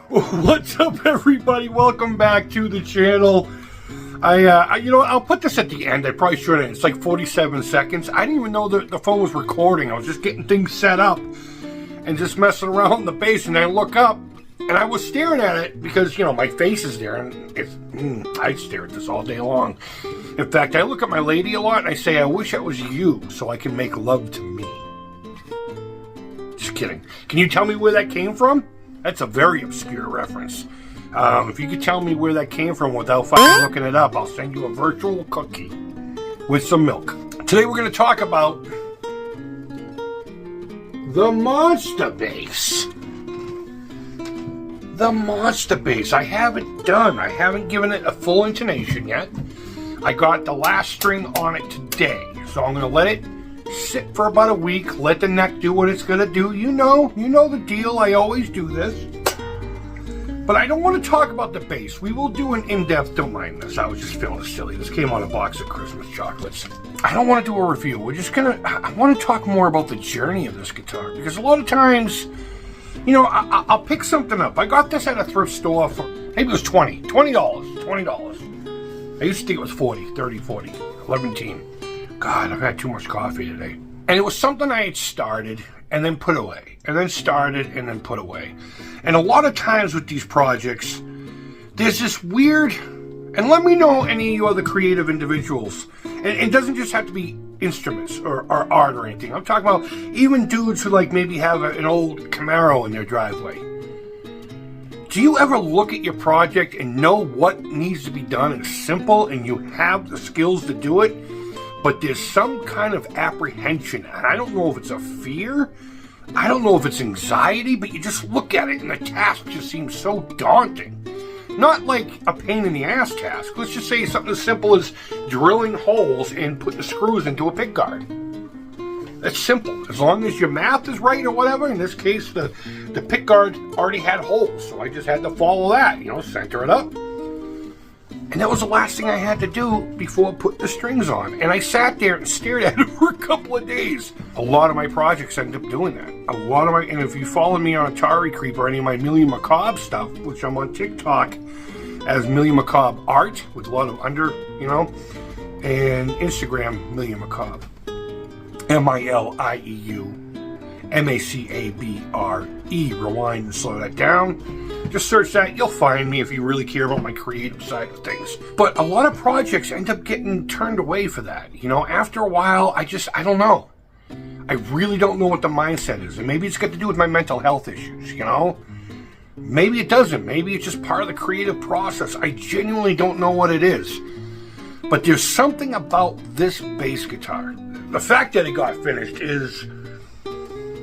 What's up, everybody? Welcome back to the channel. I'll put this at the end. I probably shouldn't. It's like 47 seconds. I didn't even know the phone was recording. I was just getting things set up and just messing around in the base. And I look up and I was staring at it because, my face is there. And I stare at this all day long. In fact, I look at my lady a lot and I say, I wish I was you so I can make love to me. Just kidding. Can you tell me where that came from? That's a very obscure reference. If you could tell me where that came from without fucking looking it up, I'll send you a virtual cookie with some milk. Today we're going to talk about the Monster Bass. The Monster Bass. I haven't given it a full intonation yet. I got the last string on it today, so I'm going to let it sit for about a week, let the neck do what it's going to do. You know the deal. I always do this. But I don't want to talk about the bass. We will do an in-depth, don't mind this. I was just feeling silly. This came on a box of Christmas chocolates. I don't want to do a review. I want to talk more about the journey of this guitar. Because a lot of times, I'll pick something up. I got this at a thrift store for, maybe it was $20. I used to think it was 40, 30, 40, 11. God, I've had too much coffee today. And it was something I had started and then put away. And then started and then put away. And a lot of times with these projects, there's this weird, and let me know any of you other creative individuals. And it doesn't just have to be instruments or art or anything. I'm talking about even dudes who maybe have an old Camaro in their driveway. Do you ever look at your project and know what needs to be done and it's simple and you have the skills to do it? But there's some kind of apprehension, and I don't know if it's a fear, I don't know if it's anxiety, but you just look at it and the task just seems so daunting. Not like a pain in the ass task. Let's just say something as simple as drilling holes and putting screws into a pick guard. That's simple. As long as your math is right or whatever. In this case, the pick guard already had holes, so I just had to follow that, center it up. And that was the last thing I had to do before I put the strings on. And I sat there and stared at it for a couple of days. A lot of my projects end up doing that. And if you follow me on Atari Creep or any of my Million Macabre stuff, which I'm on TikTok as Million Macabre Art, with a lot of and Instagram, Million Macabre. MILIEU MACABRE. Rewind and slow that down. Just search that. You'll find me if you really care about my creative side of things. But a lot of projects end up getting turned away for that. After a while, I don't know. I really don't know what the mindset is. And maybe it's got to do with my mental health issues, Maybe it doesn't. Maybe it's just part of the creative process. I genuinely don't know what it is. But there's something about this bass guitar. The fact that it got finished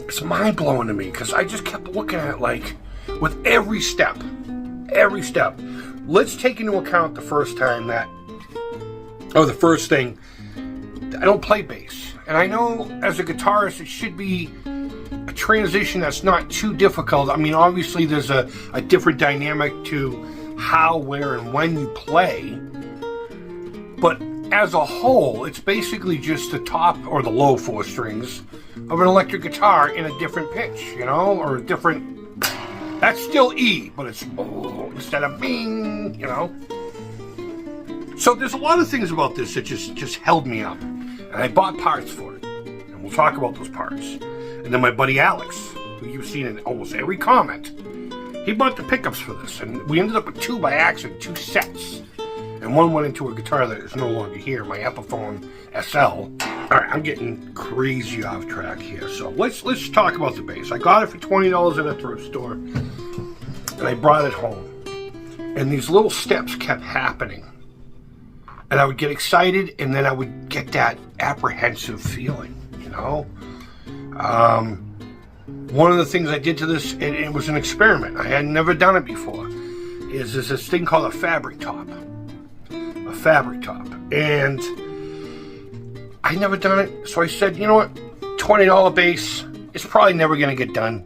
it's mind-blowing to me because I just kept looking at it with every step. Let's take into account the first thing, I don't play bass. And I know as a guitarist, it should be a transition that's not too difficult. I mean, obviously there's a different dynamic to how, where, and when you play. But as a whole, it's basically just the top or the low 4 strings of an electric guitar in a different pitch, or a different. That's still E, but it's instead of bing, So there's a lot of things about this that just held me up. And I bought parts for it. And we'll talk about those parts. And then my buddy Alex, who you've seen in almost every comment, he bought the pickups for this. And we ended up with 2 by accident, 2 sets. And one went into a guitar that is no longer here, my Epiphone SL. Alright, I'm getting crazy off track here. So let's talk about the bass. I got it for $20 at a thrift store. And I brought it home. And these little steps kept happening. And I would get excited, and then I would get that apprehensive feeling, One of the things I did to this, and it was an experiment. I had never done it before. Is this thing called a fabric top. And I'd never done it, so I said, you know what, $20 bass, it's probably never going to get done.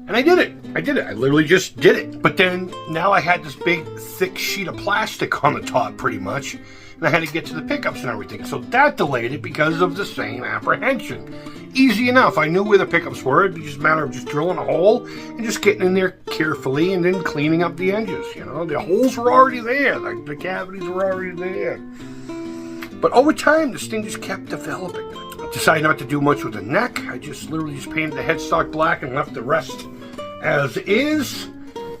And I did it. I literally just did it. But then, now I had this big, thick sheet of plastic on the top, pretty much, and I had to get to the pickups and everything. So that delayed it because of the same apprehension. easy enough. I knew where the pickups were. It'd be just a matter of just drilling a hole and just getting in there carefully and then cleaning up the edges. You know, the holes were already there. The cavities were already there. But over time, this thing just kept developing. I decided not to do much with the neck. I just literally just painted the headstock black and left the rest as is.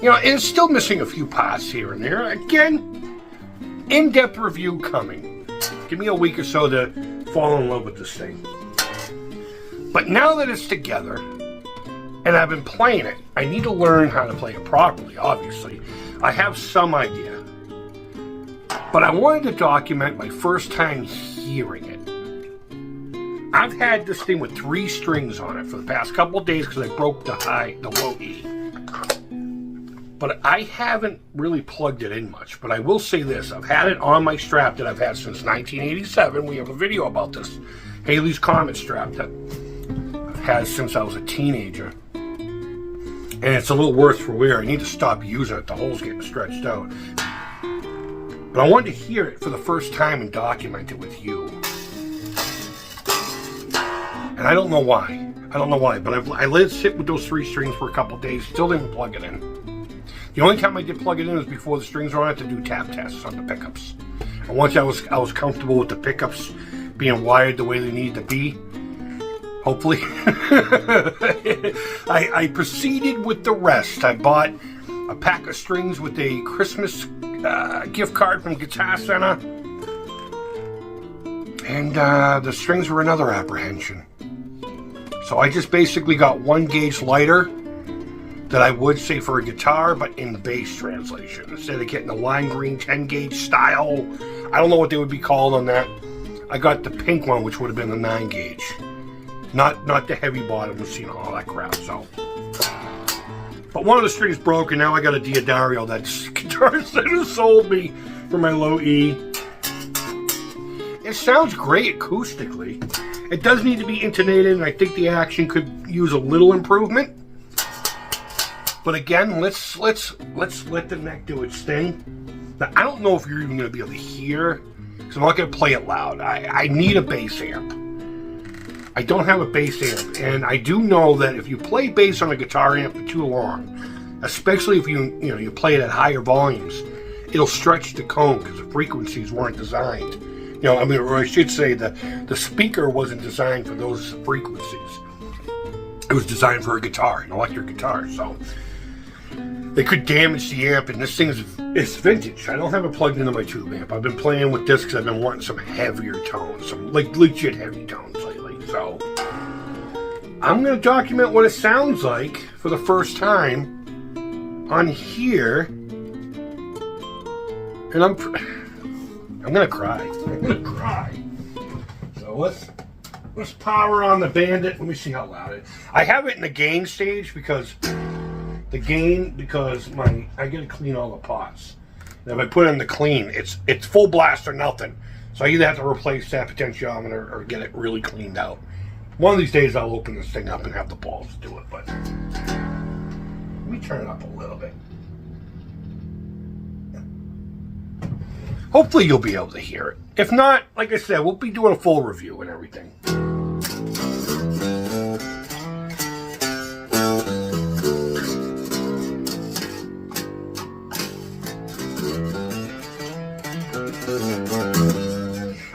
You know, it's still missing a few parts here and there. Again, in-depth review coming. Give me a week or so to fall in love with this thing. But now that it's together, and I've been playing it, I need to learn how to play it properly, obviously. I have some idea. But I wanted to document my first time hearing it. I've had this thing with 3 strings on it for the past couple of days because I broke the low E. But I haven't really plugged it in much. But I will say this, I've had it on my strap that I've had since 1987. We have a video about this. Haley's Comet strap that I've had since I was a teenager. And it's a little worse for wear. I need to stop using it. The hole's getting stretched out. But I wanted to hear it for the first time and document it with you. And I don't know why. But I let it sit with those 3 strings for a couple days. Still didn't plug it in. The only time I did plug it in was before the strings were on it to do tap tests on the pickups. And once I was comfortable with the pickups being wired the way they need to be, hopefully, I proceeded with the rest. I bought a pack of strings with a Christmas gift card from Guitar Center. And the strings were another apprehension. So I just basically got 1 gauge lighter that I would say for a guitar, but in bass translation. Instead of getting the lime green 10 gauge style, I don't know what they would be called on that. I got the pink one, which would have been the 9 gauge. Not the heavy bottom machine, all that crap, so. But one of the strings broke, and now I got a Diodario that Guitar Center sold me for my low E. It sounds great acoustically. It does need to be intonated, and I think the action could use a little improvement. But again, let's let the neck do its thing. Now, I don't know if you're even going to be able to hear, because I'm not going to play it loud. I need a bass amp. I don't have a bass amp, and I do know that if you play bass on a guitar amp for too long, especially if you play it at higher volumes, it'll stretch the cone because the frequencies weren't designed. Or I should say the speaker wasn't designed for those frequencies. It was designed for a guitar, an electric guitar, so they could damage the amp, and this thing is vintage. I don't have it plugged into my tube amp. I've been playing with this because I've been wanting some heavier tones, some like legit heavy tones lately. So I'm going to document what it sounds like for the first time on here, and I'm going to cry. I'm going to cry. So let's power on the Bandit. Let me see how loud it is. I have it in the gain stage because I got to clean all the pots. And if I put it in the clean, it's full blast or nothing. So I either have to replace that potentiometer or get it really cleaned out. One of these days I'll open this thing up and have the balls to do it, but let me turn it up a little bit. Hopefully you'll be able to hear it. If not, like I said, we'll be doing a full review and everything.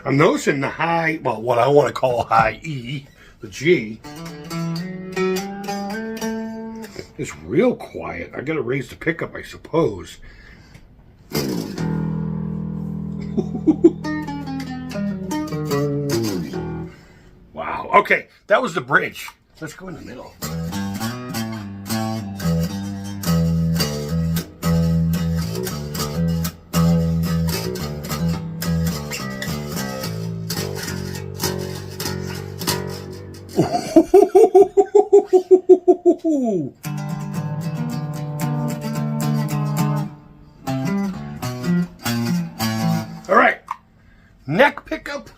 I'm noticing the high, well, what I want to call high E, the G, is real quiet. I got to raise the pickup, I suppose. Wow. Okay, that was the bridge. Let's go in the middle. All right, neck pickup.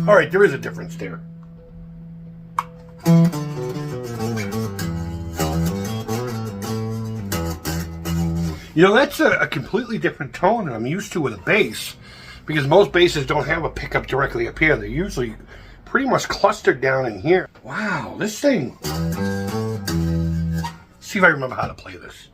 All right, there is a difference there. That's a completely different tone than I'm used to with a bass. because most basses don't have a pickup directly up here. They're usually pretty much clustered down in here. Wow, this thing. Let's see if I remember how to play this.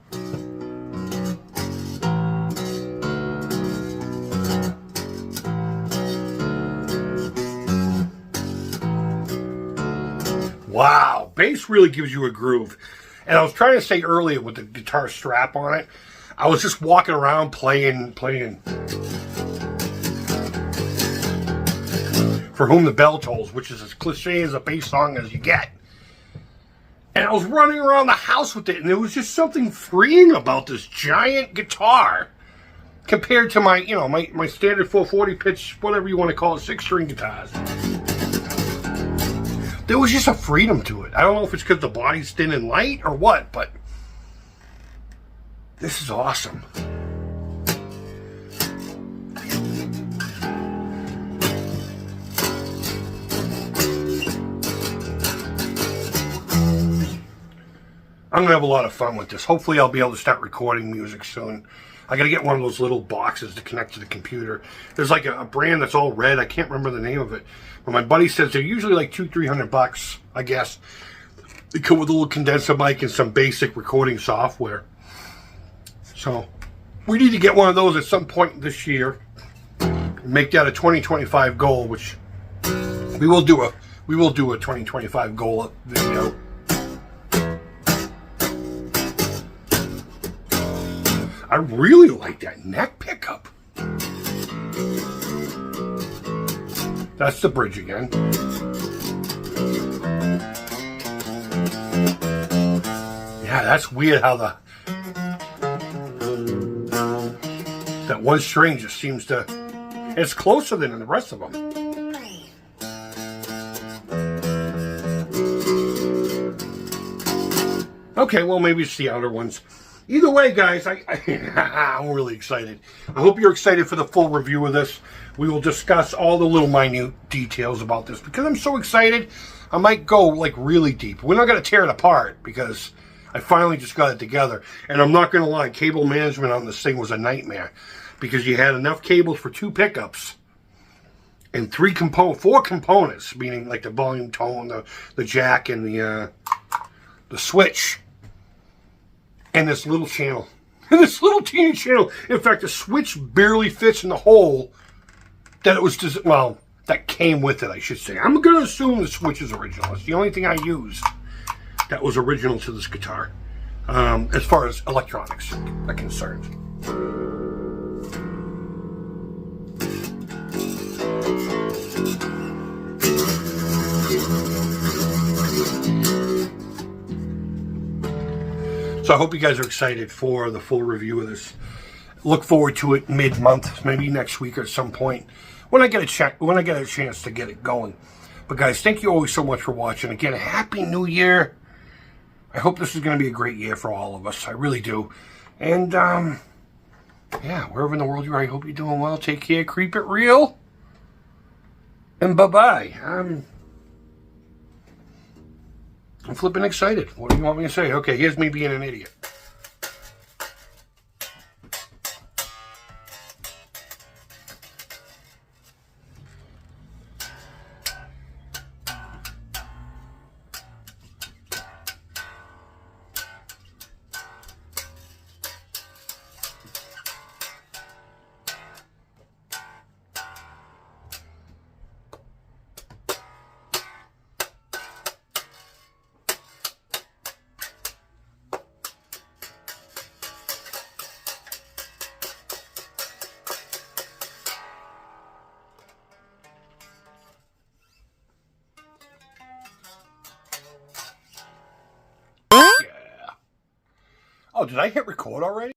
Wow, bass really gives you a groove. And I was trying to say earlier with the guitar strap on it, I was just walking around playing For Whom the Bell Tolls, which is as cliche as a bass song as you get. And I was running around the house with it, and there was just something freeing about this giant guitar compared to my, you know, my standard 440 pitch, whatever you want to call it, 6-string guitars. There was just a freedom to it. I don't know if it's because the body's thin and light or what, but this is awesome. I'm going to have a lot of fun with this. Hopefully I'll be able to start recording music soon. I got to get one of those little boxes to connect to the computer. There's like a brand that's all red. I can't remember the name of it. But my buddy says they're usually like $200-300, I guess. They come with a little condenser mic and some basic recording software. So we need to get one of those at some point this year. Make that a 2025 goal, which we will do a 2025 goal video. I really like that neck pickup. That's the bridge again. Yeah, that's weird how that one string just seems to, it's closer than the rest of them. Okay, well maybe it's the outer ones. Either way, guys, I'm really excited. I hope you're excited for the full review of this. We will discuss all the little minute details about this because I'm so excited. I might go like really deep. We're not going to tear it apart because I finally just got it together. And I'm not going to lie, cable management on this thing was a nightmare because you had enough cables for 2 pickups and 4 components, meaning like the volume, tone, the jack, and the switch. And this little channel. And this little teeny channel. In fact, the switch barely fits in the hole that it was just, well, that came with it, I should say. I'm going to assume the switch is original. It's the only thing I used that was original to this guitar, as far as electronics are concerned. So I hope you guys are excited for the full review of this. Look forward to it mid-month, maybe next week or at some point when I get a chance to get it going. But guys, thank you always so much for watching. Again, Happy New Year. I hope this is going to be a great year for all of us. I really do. And yeah, wherever in the world you are, I hope you're doing well. Take care. Keep it real. And bye-bye. I'm flipping excited. What do you want me to say? Okay, here's me being an idiot. Oh, did I hit record already?